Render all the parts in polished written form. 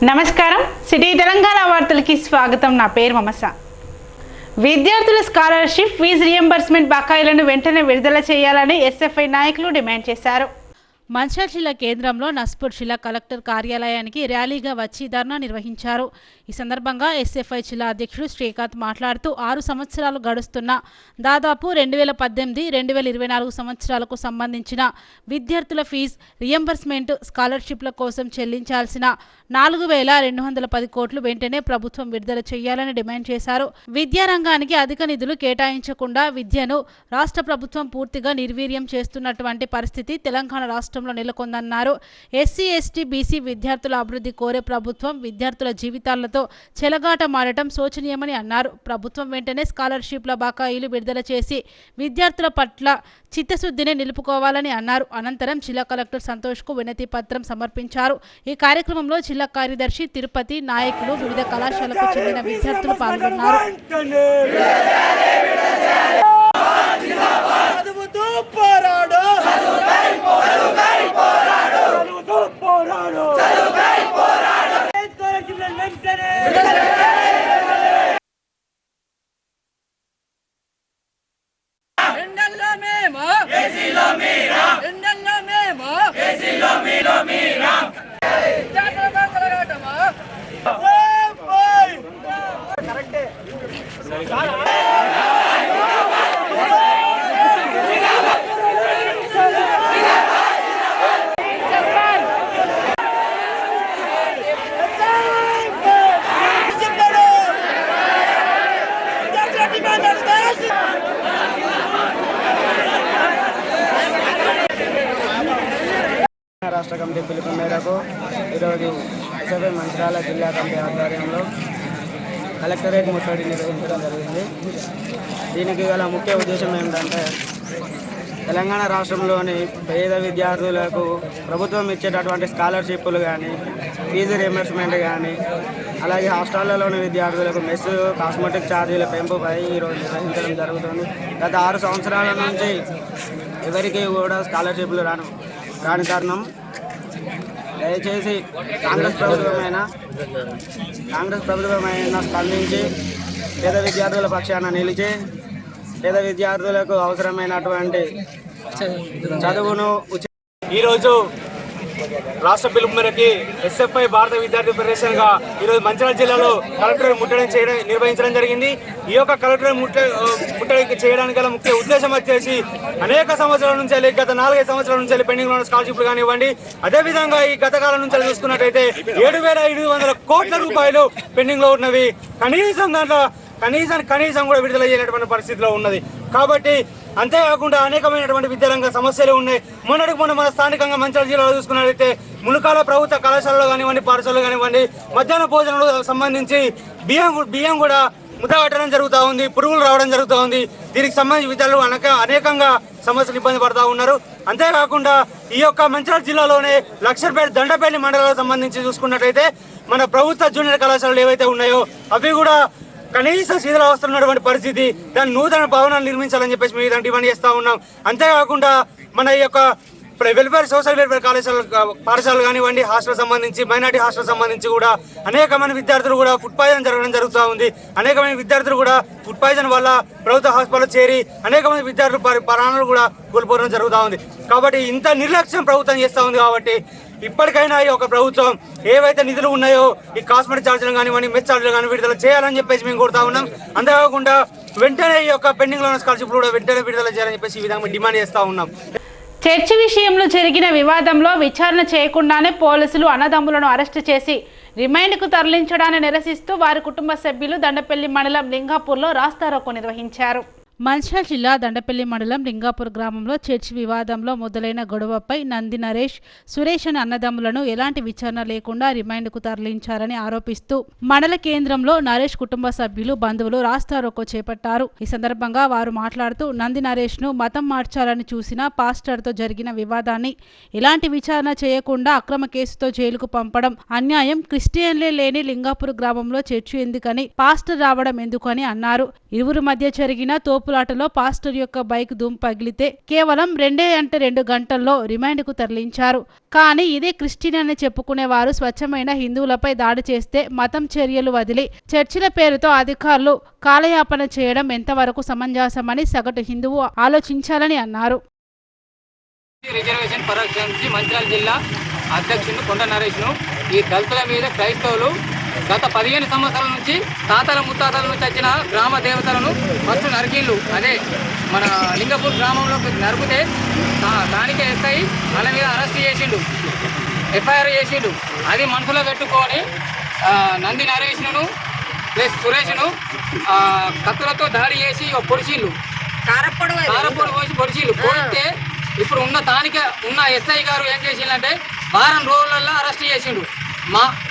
నమస్కారం సిటీ తెలంగాణ వార్తలకి స్వాగతం। నా పేరు మమస। విద్యార్థుల స్కాలర్‌షిప్ ఫీజు రియంబర్స్‌మెంట్ బకాయిలను వెంటనే విడుదల చేయాలని ఎస్ఎఫ్ఐ నాయకులు డిమాండ్ చేశారు। మంచిర్యాల జిల్లా కేంద్రంలో నస్పూర్ జిల్లా కలెక్టర్ కార్యాలయానికి ర్యాలీగా వచ్చి ధర్నా నిర్వహించారు। ఈ సందర్భంగా ఎస్ఎఫ్ఐ జిల్లా అధ్యక్షుడు శ్రీకాంత్ మాట్లాడుతూ 6 సంవత్సరాలు గడుస్తున్న దాదాపు 2018-2024 సంవత్సరాలకు సంబంధించిన విద్యార్థుల ఫీజు రియంబర్స్‌మెంట్ స్కాలర్‌షిప్ల కోసం చెల్లించాల్సిన 4210 కోట్లు వెంటనే ప్రభుత్వం విడుదల చేయాలని డిమాండ్ చేశారు। విద్యారంగానికి అధిక నిధులు కేటాయించకుండా విద్యను రాష్ట్ర ప్రభుత్వం పూర్తిగా నిర్వీర్యం చేస్తున్నటువంటి పరిస్థితి తెలంగాణ రాష్ట్రంలో నెలకొందన్నారు। ఎస్సీ ఎస్టీ బీసీ విద్యార్థుల అభివృద్ధి కోరే ప్రభుత్వం విద్యార్థుల జీవితాలతో చెలగాట మారటం శోచనీయమని అన్నారు। ప్రభుత్వం వెంటనే స్కాలర్‌షిప్ల బకాయిలు విడుదల చేసి విద్యార్థుల పట్ల చిత్తశుద్ధిని నిలుపుకోవాలని అన్నారు। అనంతరం జిల్లా కలెక్టర్ సంతోష్ కు వినతి పత్రం సమర్పించారు। ఈ కార్యక్రమంలో జిల్లా కార్యదర్శి తిరుపతి, నాయకులు, వివిధ కళాశాలకు చెందిన విద్యార్థులు పాల్గొన్నారు। రాష్ట్ర కమిటీ పిలుపు మేరకు ఈరోజు ఎస్ఎఫ్ఐ మంచిర్యాల జిల్లా కమిటీ ఆధ్వర్యంలో కలెక్టరేట్ ముట్టడి నిర్వహించడం జరిగింది। దీనికి గల ముఖ్య ఉద్దేశం ఏమిటంటే తెలంగాణ రాష్ట్రంలోని పేద విద్యార్థులకు ప్రభుత్వం ఇచ్చేటటువంటి స్కాలర్షిప్లు కానీ, ఫీజు రియంబర్స్మెంట్ కానీ, అలాగే హాస్టళ్లలోని విద్యార్థులకు మెస్, కాస్మెటిక్ ఛార్జీల పెంపుపై ఈరోజు నిర్వహించడం జరుగుతుంది। గత 6 సంవత్సరాల నుంచి ఎవరికి కూడా స్కాలర్షిప్లు రాని కారణం దయచేసి కాంగ్రెస్ ప్రభుత్వమైన స్పందించి పేద విద్యార్థుల పక్షాన నిలిచి పేద విద్యార్థులకు అవసరమైనటువంటి చదువును ఈరోజు రాష్ట్ర పిలుపు మేరకు ఎస్ఎఫ్ఐ భారత విద్యార్థి ఫెడరేషన్గా ఈరోజు మంచిర్యాల జిల్లాలో కలెక్టరేట్ ముట్టడి నిర్వహించడం జరిగింది। ఈ యొక్క కలెక్టరేట్ ముట్టడి చేయడానికి గల ముఖ్య ఉద్దేశం వచ్చేసి అనేక సంవత్సరాల నుంచి గత 4-5 సంవత్సరాల నుంచి పెండింగ్ ఉన్న స్కాలర్షిప్లు కానివ్వండి, అదేవిధంగా ఈ గత కాలం నుంచి చూసుకున్నట్టయితే 7,800 కోట్ల రూపాయలు పెండింగ్లో ఉన్నవి కనీసం కూడా విడుదల చేయనటువంటి పరిస్థితిలో ఉన్నది। కాబట్టి అంతేకాకుండా అనేకమైనటువంటి విద్యారంగ సమస్యలు ఉన్నాయి। మొన్న మన స్థానికంగా మంచిర్యాల జిల్లాలో చూసుకున్నట్లయితే ములుకాల ప్రభుత్వ కళాశాలలో కానివ్వండి, పాఠశాలలో కానివ్వండి, మధ్యాహ్న భోజనాలకు సంబంధించి బియ్యం కూడా ముద్దగట్టడం జరుగుతూ ఉంది, పురుగులు రావడం జరుగుతూ ఉంది। దీనికి సంబంధించి విద్యార్థులు అనేకంగా సమస్యలు ఇబ్బంది పడుతూ ఉన్నారు। అంతేకాకుండా ఈ యొక్క మంచిర్యాల జిల్లాలోనే లక్షర్పేట, దండపల్లి మండలాలకు సంబంధించి చూసుకున్నట్లయితే మన ప్రభుత్వ జూనియర్ కళాశాలలు ఏవైతే ఉన్నాయో అవి కూడా కనీసం శిథిలావస్థలో ఉన్నటువంటి పరిస్థితి, దాని నూతన భవనాలు నిర్మించాలని చెప్పేసి మేము ఇలాంటి డిమాండ్ చేస్తూ ఉన్నాం। అంతేకాకుండా మన ఈ యొక్క సోషల్ వెల్ఫేర్ పాఠశాలలు కానివ్వండి, హాస్టల్ సంబంధించి, మైనార్టీ హాస్టల్ సంబంధించి కూడా అనేకమైన విద్యార్థులు కూడా ఫుడ్ పాయిజన్ జరగడం జరుగుతూ ఉంది। అనేకమైన విద్యార్థులు కూడా ఫుడ్ పాయిజన్ వల్ల ప్రభుత్వ హాస్పిటల్లో చేరి అనేకమంది విద్యార్థులు ప్రాణాలు కూడా కోల్పోవడం జరుగుతూ ఉంది। కాబట్టి ఇంత నిర్లక్ష్యం ప్రభుత్వం చేస్తూ ఉంది। కాబట్టి ఇప్పటికైనా ఈ యొక్క ప్రభుత్వం ఏవైతే నిధులు ఉన్నాయో ఈ కాస్మెటిక్ ఛార్జీలు కానివ్వండి, మెస్ ఛార్జీలు కానీ విడుదల చేయాలని చెప్పేసి మేము కోరుతా ఉన్నాం। అంతేకాకుండా వెంటనే ఈ యొక్క పెండింగ్లో ఉన్న స్కాలర్షిప్లు కూడా వెంటనే విడుదల చేయాలని చెప్పేసి ఈ విధంగా డిమాండ్ చేస్తూ ఉన్నాం। చర్చి విషయంలో జరిగిన వివాదంలో విచారణ చేయకుండానే పోలీసులు అన్నదమ్ములను అరెస్టు చేసి రిమాండ్కు తరలించడాన్ని నిరసిస్తూ వారి కుటుంబ సభ్యులు దండపల్లి మండలం లింగాపూర్లో రాస్తారోకో నిర్వహించారు। మంచిర్యాల జిల్లా దండపల్లి మండలం లింగాపూర్ గ్రామంలో చర్చి వివాదంలో మొదలైన గొడవపై నంది నరేష్, సురేష్ అనే అన్నదమ్ములను ఎలాంటి విచారణ లేకుండా రిమాండ్కు తరలించారని ఆరోపిస్తూ మండల కేంద్రంలో నరేష్ కుటుంబ సభ్యులు, బంధువులు రాస్తారోకో చేపట్టారు। ఈ సందర్భంగా వారు మాట్లాడుతూ నంది నరేష్ ను మతం మార్చాలని చూసిన పాస్టర్తో జరిగిన వివాదాన్ని ఎలాంటి విచారణ చేయకుండా అక్రమ కేసుతో జైలుకు పంపడం అన్యాయం, క్రిస్టియన్లే లేని లింగాపూర్ గ్రామంలో చర్చి ఎందుకని, పాస్టర్ రావడం ఎందుకని అన్నారు। ఇరువురి మధ్య జరిగిన తోపు తోపులాటలో పాస్టర్ యొక్క బైక్ ధూమ్ పగిలితే కేవలం 2 గంటల్లో రిమాండ్కు తరలించారు. కానీ ఇదే క్రిస్టియన్ అని చెప్పుకునేవారు స్వచ్ఛమైన హిందువులపై దాడి చేస్తే మతం చర్యలు వదిలి చర్చిల పేరుతో అధికారులు కాలయాపన చేయడం ఎంతవరకు సమంజసమని సగటు హిందువు ఆలోచించాలని అన్నారు. రిజర్వేషన్ పరిరక్షణకి మంచిర్యాల జిల్లా అధ్యక్షుడు కొండ నరేష్ను ఈ దళితుల మీద క్రైస్తవులు గత 15 సంవత్సరాల నుంచి తాతల ముత్తాతల నుంచి వచ్చిన గ్రామ దేవతలను ఫస్ట్ నరికిళ్ళు. అదే మన లింగపూర్ గ్రామంలో నరికితే దానికే ఎస్ఐ వాళ్ళ మీద అరెస్ట్ చేసిండు, ఎఫ్ఐఆర్ చేసిండు. అది మనసులో పెట్టుకొని నంది నరేష్ను ప్లస్ సురేష్ను కత్తులతో దాడి చేసి పొడిచిళ్ళు, కారపొడి పోసి పొడిచిళ్ళు. పొడితే ఇప్పుడు ఉన్న ఎస్ఐ గారు ఏం చేసిండంటే వారం రోజులల్లో అరెస్ట్ చేసిండు,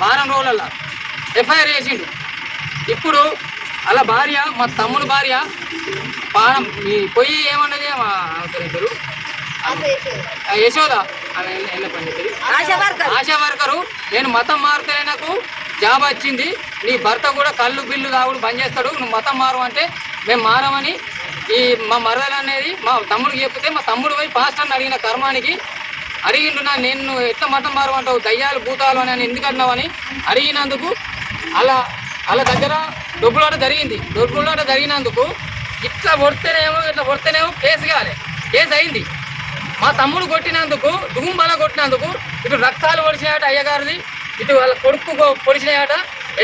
వారం రోజులల్లో ఎఫ్ఐఆర్ చేసిండు. ఇప్పుడు అలా భార్య, మా తమ్ముడు భార్య పానం పొయ్యి ఏమన్నది పేరు యశోద, ఆశా వర్కరు, నేను మతం మారితే నాకు జాబ్ వచ్చింది, నీ భర్త కూడా కళ్ళు బిల్లు తాగుడు బంద్ చేస్తాడు, నువ్వు మతం మారు అంటే మేము మారమని ఈ మా మరదలు అనేది మా తమ్ముడికి చెప్తే మా తమ్ముడు పోయి పాస్టర్ని అడిగిన కర్మానికి అడిగిండు, నేను ఎట్లా మతం మారమంటావు, దయ్యాలు భూతాలు అని ఎందుకు అన్నావని అడిగినందుకు అలా దగ్గర డొబ్బులాట జరిగినందుకు ఇట్లా కొడితేనేమో కేసు కాలే, కేసు అయింది. మా తమ్ముడు కొట్టినందుకు దుగుంబల కొట్టినందుకు ఇటు రక్తాలు పొడిచినాయట అయ్యగారిది, ఇటు వాళ్ళ కొడుకు పొడిచినాయట.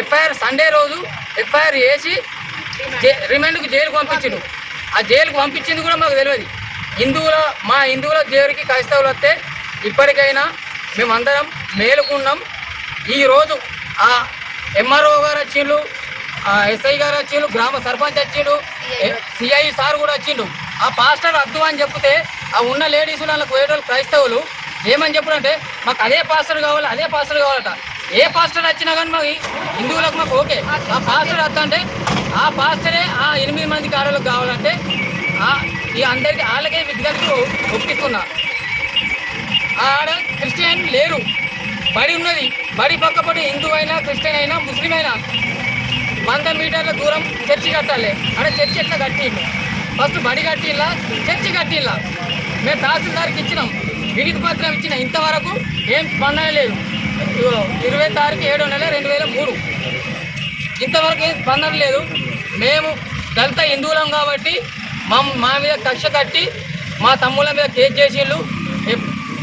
ఎఫ్ఐఆర్ సండే రోజు ఎఫ్ఐఆర్ వేసి రిమాండ్కు జైలుకు పంపించిండు. ఆ జైలుకు పంపించింది కూడా మాకు తెలియదు. మా హిందువుల దేవుడికి క్రైస్తవులు వస్తే ఇప్పటికైనా మేమందరం మేలుకున్నాం. ఈరోజు ఆ ఎంఆర్ఓ గారు వచ్చిండు, ఎస్ఐ గారు వచ్చిండు, గ్రామ సర్పంచ్ వచ్చిండు, సిఐ సార్ కూడా వచ్చిండు. ఆ పాస్టర్ వద్దు అని చెప్తే ఆ ఉన్న లేడీస్ వాళ్ళకు పోయేటోళ్ళు క్రైస్తవులు ఏమని చెప్పారంటే మాకు అదే పాస్టర్ కావాలట. ఏ పాస్టర్ వచ్చినా కానీ మాకు హిందువులకు మాకు ఓకే, ఆ పాస్టర్ వద్ద అంటే ఆ పాస్టరే ఆ 8 మంది ఆడవాళ్ళకి కావాలంటే ఈ అందరికీ వాళ్ళకే విద్యార్థులు ఒప్పిస్తున్నా. ఆడ క్రిస్టియన్ లేరు, బడి ఉన్నది, బడి పక్కపడి హిందూ అయినా క్రిస్టియన్ అయినా ముస్లిం అయినా 100 మీటర్ల దూరం చర్చి కట్టాలి. ఆడ చర్చి ఎట్లా కట్టిండు, ఫస్ట్ బడి కట్టిల్లా చర్చి కట్టిల్లా. మేము తహసీల్దార్కి ఇచ్చినాం, వినతి పత్రం ఇచ్చిన, ఇంతవరకు ఏం స్పందన లేదు. 20 తారీఖు 7వ నెల 2003 ఇంతవరకు ఏం స్పందన లేదు. మేము దళిత హిందువులం కాబట్టి మా మీద కక్ష కట్టి మా తమ్ముళ్ళ మీద కేసు చేసిళ్ళు.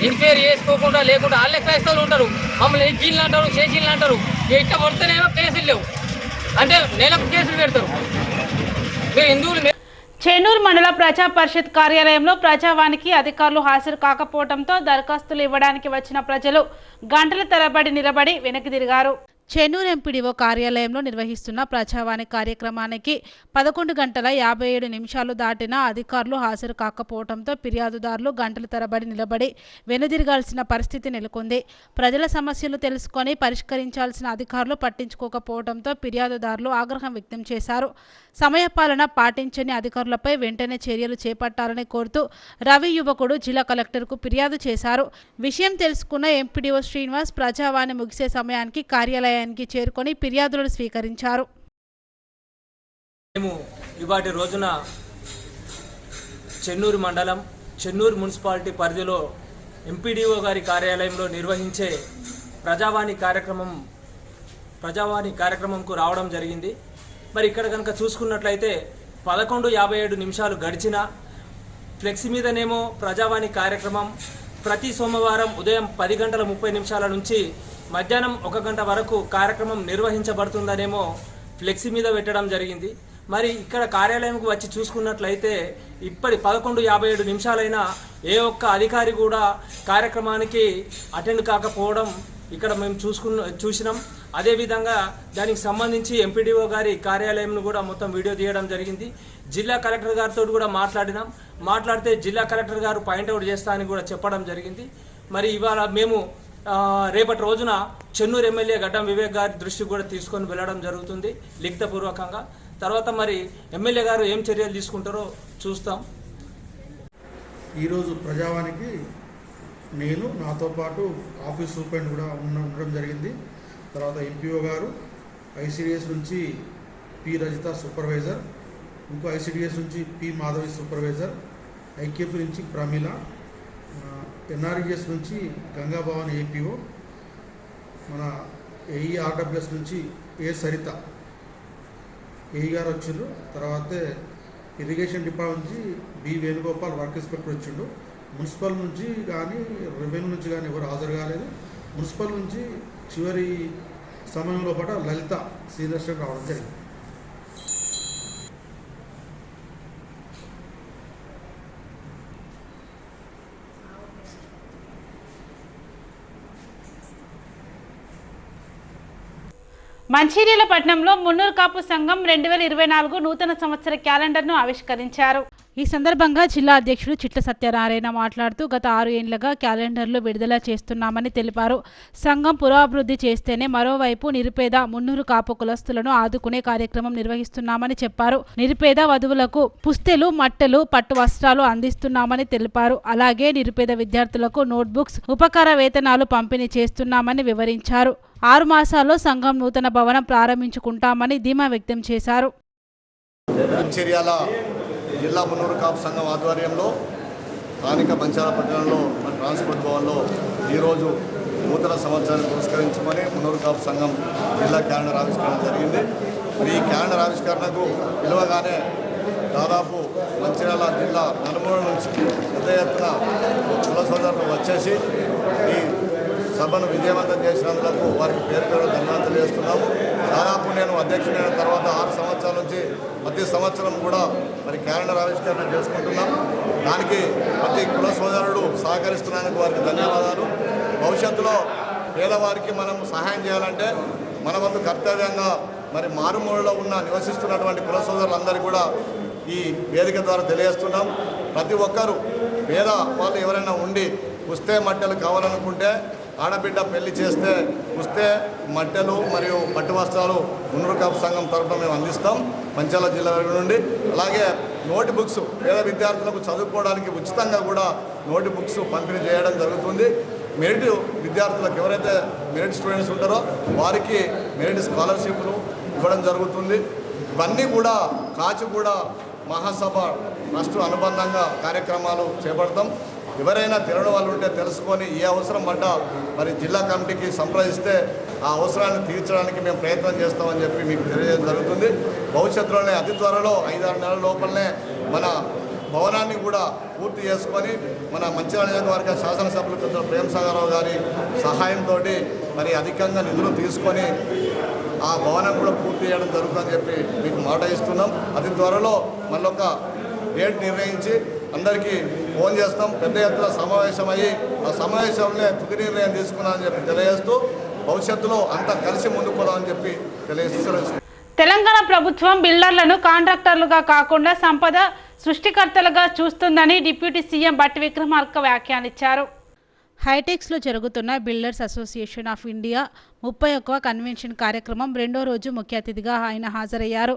ఎంక్వైరీ చేసుకోకుండా లేకుండా వాళ్ళే క్రైస్తవులు ఉంటారు, మమ్మల్ని గీళ్ళు అంటారు, చేసీళ్ళు అంటారు. ఇట్లా పడితేనేమో కేసులు లేవు అంటే నెలకు కేసులు పెడతారు. మీరు హిందువులు. చెన్నూరు మండల ప్రజా పరిషత్ కార్యాలయంలో ప్రజావానికి అధికారులు హాజరు కాకపోవడంతో దరఖాస్తులు ఇవ్వడానికి వచ్చిన ప్రజలు గంటల తరబడి నిలబడి వెనక్కి తిరిగారు. చెన్నూరు ఎంపీడీఓ కార్యాలయంలో నిర్వహిస్తున్న ప్రజావాణి కార్యక్రమానికి 11:57 దాటినా అధికారులు హాజరు కాకపోవడంతో ఫిర్యాదుదారులు గంటల తరబడి నిలబడి వెనుదిరగాల్సిన పరిస్థితి నెలకొంది. ప్రజల సమస్యలు తెలుసుకొని పరిష్కరించాల్సిన అధికారులు పట్టించుకోకపోవడంతో ఫిర్యాదుదారులు ఆగ్రహం వ్యక్తం చేశారు. సమయపాలన పాటించని అధికారులపై వెంటనే చర్యలు చేపట్టాలని కోరుతూ రవి యువకుడు జిల్లా కలెక్టర్కు ఫిర్యాదు చేశారు. విషయం తెలుసుకున్న ఎంపీడీఓ శ్రీనివాస్ ప్రజావాణి ముగిసే సమయానికి కార్యాలయానికి చేరుకొని ఫిర్యాదులను స్వీకరించారు. మేము ఇవాటి రోజున చెన్నూరు మండలం చెన్నూరు మున్సిపాలిటీ పరిధిలో ఎంపీడీఓ గారి కార్యాలయంలో నిర్వహించే ప్రజావాణి కార్యక్రమంకు రావడం జరిగింది. మరి ఇక్కడ కనుక చూసుకున్నట్లయితే 11:57 గడిచిన ఫ్లెక్సీ మీదనేమో ప్రజావాణి కార్యక్రమం ప్రతి సోమవారం ఉదయం 10:30 నుంచి మధ్యాహ్నం 1 గంట వరకు కార్యక్రమం నిర్వహించబడుతుందనేమో ఫ్లెక్సీ మీద పెట్టడం జరిగింది. మరి ఇక్కడ కార్యాలయంకు వచ్చి చూసుకున్నట్లయితే ఇప్పటి 11:57 ఏ ఒక్క అధికారి కూడా కార్యక్రమానికి అటెండ్ కాకపోవడం ఇక్కడ మేము చూసినాం. అదేవిధంగా దానికి సంబంధించి ఎంపీడీఓ గారి కార్యాలయంను కూడా మొత్తం వీడియో తీయడం జరిగింది. జిల్లా కలెక్టర్ గారితో కూడా మాట్లాడితే జిల్లా కలెక్టర్ గారు పాయింట్అవుట్ చేస్తా అని కూడా చెప్పడం జరిగింది. మరి ఇవాళ మేము రేపటి రోజున చెన్నూరు ఎమ్మెల్యే గడ్డం వివేక్ గారి దృష్టికి కూడా తీసుకొని వెళ్ళడం జరుగుతుంది లిఖితపూర్వకంగా. తర్వాత మరి ఎమ్మెల్యే గారు ఏం చర్యలు తీసుకుంటారో చూస్తాం. ఈరోజు ప్రజావానికి నేను నాతో పాటు ఆఫీస్ సూపరింటెండెంట్ కూడా ఉండడం జరిగింది. తర్వాత ఎంపీఓ గారు, ఐసిడిఎస్ నుంచి పి రజిత సూపర్వైజర్, ఇంకో ఐసిడిఎస్ నుంచి పి మాధవి సూపర్వైజర్, ఐకేపీ నుంచి ప్రమీల, ఎన్ఆర్ఈఎస్ నుంచి గంగాభవాని ఏపీఓ, మన ఏఈఆర్డబ్ల్యూఎస్ నుంచి ఏ సరిత ఏఈ గారు వచ్చిండ్రు. తర్వాత ఇరిగేషన్ డిపార్ట్మెంట్ నుంచి బి వేణుగోపాల్ వర్క్ ఇన్స్పెక్టర్ వచ్చిండు. మున్సిపల్ నుంచి కానీ రెవెన్యూ నుంచి కానీ ఎవరు హాజరు కాలేదు. మున్సిపల్ నుంచి చివరి సమయంలో పాటు లలిత సీనియర్ స్టాఫ్ రావడం జరిగింది. మంచిర్యాల పట్టణంలో మున్నూరు కాపు సంఘం 2024 నూతన సంవత్సర క్యాలెండర్ను ఆవిష్కరించారు. ఈ సందర్భంగా జిల్లా అధ్యక్షుడు చిట్ల సత్యనారాయణ మాట్లాడుతూ గత 6 ఏళ్లుగా క్యాలెండర్లు విడుదల చేస్తున్నామని తెలిపారు. సంఘం పురోభివృద్ధి చేస్తేనే మరోవైపు నిరుపేద మున్నూరు కాపు కులస్తులను ఆదుకునే కార్యక్రమం నిర్వహిస్తున్నామని చెప్పారు. నిరుపేద వధువులకు పుస్తెలు, మట్టెలు, పట్టు వస్త్రాలు అందిస్తున్నామని తెలిపారు. అలాగే నిరుపేద విద్యార్థులకు నోట్బుక్స్, ఉపకార వేతనాలు పంపిణీ చేస్తున్నామని వివరించారు. 6 మాసాల్లో సంఘం నూతన భవనం ప్రారంభించుకుంటామని ధీమా వ్యక్తం చేశారు. మంచిర్యాల జిల్లా మున్నూరు కాపు సంఘం ఆధ్వర్యంలో స్థానిక మంచిర్యాల పట్టణంలో ట్రాన్స్పోర్ట్ భవన్లో ఈరోజు నూతన సంవత్సరాన్ని పురస్కరించుకొని మున్నూరు కాపు సంఘం జిల్లా క్యాలెండర్ ఆవిష్కరణ జరిగింది. ఈ క్యాలెండర్ ఆవిష్కరణకు పిలువగానే దాదాపు మంచిర్యాల జిల్లా నలుమూల నుంచి పెద్ద ఎత్తున కుల సోదరులు వచ్చేసి ఈ సభను విజయవంతం చేసినందుకు వారికి పేరు పేరు ధన్యవాదాలు చేస్తున్నాము. దాదాపు నేను అధ్యక్షుడైన తర్వాత 6 సంవత్సరాల నుంచి ప్రతి సంవత్సరం కూడా మరి క్యాలెండర్ ఆవిష్కరణ చేసుకుంటున్నాం. దానికి ప్రతి కుల సోదరుడు సహకరిస్తున్నందుకు వారికి ధన్యవాదాలు. భవిష్యత్తులో పేదవారికి మనం సహాయం చేయాలంటే మన వంతు కర్తవ్యంగా మరి మారుమూలలో నివసిస్తున్నటువంటి కుల సోదరులందరికీ కూడా ఈ వేదిక ద్వారా తెలియజేస్తున్నాం. ప్రతి ఒక్కరూ పేద వాళ్ళు ఎవరైనా ఉండి పుస్తే మట్టెలు కావాలనుకుంటే, ఆడబిడ్డ పెళ్లి చేస్తే పుస్తే మట్టెలు మరియు పట్టు వస్త్రాలు మున్నూరు కాపు సంఘం తరఫున మేము అందిస్తాం మంచిర్యాల జిల్లా నుండి. అలాగే నోట్ బుక్స్ పేద విద్యార్థులకు చదువుకోవడానికి ఉచితంగా కూడా నోట్ బుక్స్ పంపిణీ చేయడం జరుగుతుంది. మెరిట్ విద్యార్థులకు ఎవరైతే మెరిట్ స్టూడెంట్స్ ఉంటారో వారికి మెరిట్ స్కాలర్షిప్లు ఇవ్వడం జరుగుతుంది. ఇవన్నీ కూడా కాచిగూడ మహాసభ ట్రస్ట్ అనుబంధంగా కార్యక్రమాలు చేపడతాం. ఎవరైనా తినడం వాళ్ళు ఉంటే తెలుసుకొని ఏ అవసరం పడ్డా మరి జిల్లా కమిటీకి సంప్రదిస్తే ఆ అవసరాన్ని తీర్చడానికి మేము ప్రయత్నం చేస్తామని చెప్పి మీకు తెలియజేయడం జరుగుతుంది. భవిష్యత్తులోనే అతి త్వరలో 5-6 నెలల లోపలనే మన భవనాన్ని కూడా పూర్తి చేసుకొని మన మంచిర్యాల నియోజకవర్గ శాసనసభ్యులు పెద్ద ప్రేమసాగరరావు గారి సహాయంతో మరి అధికంగా నిధులు తీసుకొని ఆ భవనం కూడా పూర్తి చేయడం జరుగుతుందని చెప్పి మీకు మాట ఇస్తున్నాం. అతి త్వరలో మళ్ళొక డేట్ నిర్ణయించి అందరికీ ఫోన్ చేస్తాం. పెద్ద ఎత్తున సమావేశమయ్యి ఆ సమావేశంలో తుది నిర్ణయం తీసుకున్నామని చెప్పి తెలియజేస్తూ భవిష్యత్తులో అంతా కలిసి ముందుకు పోదామని చెప్పి తెలియజేస్తూ తెలంగాణ ప్రభుత్వం బిల్డర్లను కాంట్రాక్టర్లుగా కాకుండా సంపద సృష్టికర్తలుగా చూస్తుందని డిప్యూటీ సీఎం బట్టి విక్రమార్క వ్యాఖ్యానించారు. హైటెక్స్లో జరుగుతున్న బిల్డర్స్ అసోసియేషన్ ఆఫ్ ఇండియా 31వ కన్వెన్షన్ కార్యక్రమం 2వ రోజు ముఖ్య అతిథిగా ఆయన హాజరయ్యారు.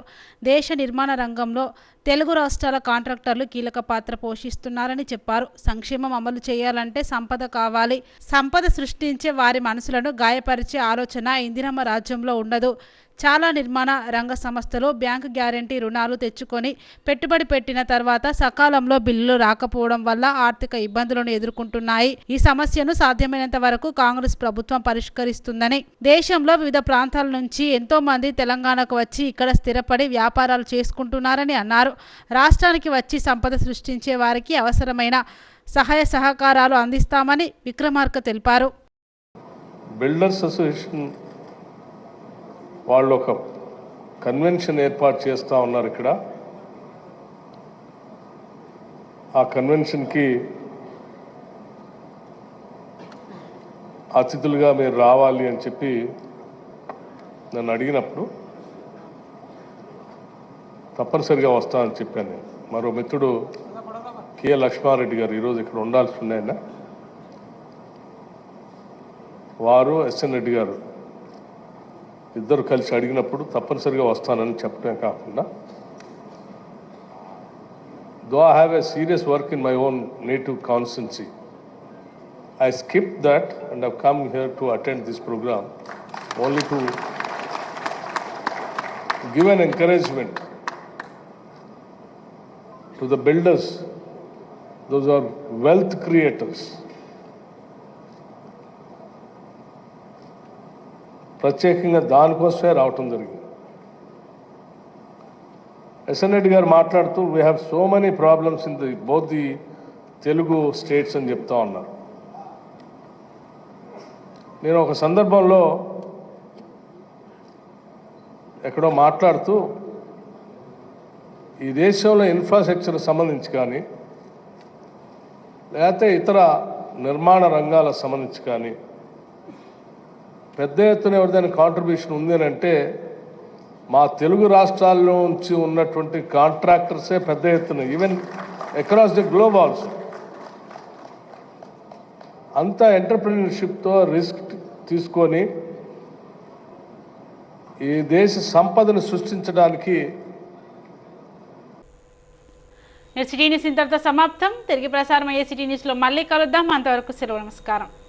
దేశ నిర్మాణ రంగంలో తెలుగు రాష్ట్రాల కాంట్రాక్టర్లు కీలక పాత్ర పోషిస్తున్నారని చెప్పారు. సంక్షేమం అమలు చేయాలంటే సంపద కావాలి. సంపద సృష్టించే వారి మనసులను గాయపరిచే ఆలోచన ఇందిరమ్మ రాజ్యంలో ఉండదు. చాలా నిర్మాణ రంగ సంస్థలు బ్యాంకు గ్యారంటీ రుణాలు తెచ్చుకొని పెట్టుబడి పెట్టిన తర్వాత సకాలంలో బిల్లులు రాకపోవడం వల్ల ఆర్థిక ఇబ్బందులను ఎదుర్కొంటున్నాయి. ఈ సమస్యను సాధ్యమైనంత వరకు కాంగ్రెస్ ప్రభుత్వం పరిష్కరిస్తుందని, దేశంలో వివిధ ప్రాంతాల నుంచి ఎంతో మంది తెలంగాణకు వచ్చి ఇక్కడ స్థిరపడి వ్యాపారాలు చేసుకుంటున్నారని అన్నారు. రాష్ట్రానికి వచ్చి సంపద సృష్టించే వారికి అవసరమైన సహాయ సహకారాలు అందిస్తామని విక్రమార్క తెలిపారు. బిల్డర్స్ అసోసియేషన్ వాళ్ళు ఒక కన్వెన్షన్ ఏర్పాటు చేస్తూ ఉన్నారు ఇక్కడ. ఆ కన్వెన్షన్కి అతిథులుగా మీరు రావాలి అని చెప్పి నన్ను అడిగినప్పుడు తప్పనిసరిగా వస్తానని చెప్పాను నేను. మరో మిత్రుడు కె లక్ష్మారెడ్డి గారు ఈరోజు ఇక్కడ ఉండాల్సి ఉన్నాయన్న, వారు ఎస్ఎన్ రెడ్డి గారు ఇద్దరు కలిసి అడిగినప్పుడు తప్పనిసరిగా వస్తానని చెప్పడం కాకుండా, though I have a serious work in my own native constituency, I skipped that and have come here to attend this program only to give an encouragement to the builders, those are wealth creators. ప్రత్యేకంగా దానికోసమే రావటం జరిగింది. SN Reddy గారు మాట్లాడుతూ we have so many problems in the both the Telugu states అని చెప్తా ఉన్నారు. నేను ఒక సందర్భంలో ఎక్కడో మాట్లాడుతూ ఈ దేశంలో ఇన్ఫ్రాస్ట్రక్చర్ సంబంధించి కానీ లేకపోతే ఇతర నిర్మాణ రంగాలకు సంబంధించి కానీ పెద్ద ఎత్తున ఎవరిదైనా కాంట్రిబ్యూషన్ ఉంది అని అంటే మా తెలుగు రాష్ట్రాల్లో నుంచి ఉన్నటువంటి కాంట్రాక్టర్సే పెద్ద ఎత్తున, even across the globe also. అంత ఎంటర్ప్రినర్షిప్తో రిస్క్ తీసుకొని ఈ దేశ సంపదను సృష్టించడానికి. సిటీ న్యూస్ ఇంతటితో సమాప్తం. తిరిగి ప్రసారం అయ్యే సిటీ న్యూస్లో మళ్ళీ కలుద్దాం. అంతవరకు సెలవు. నమస్కారం.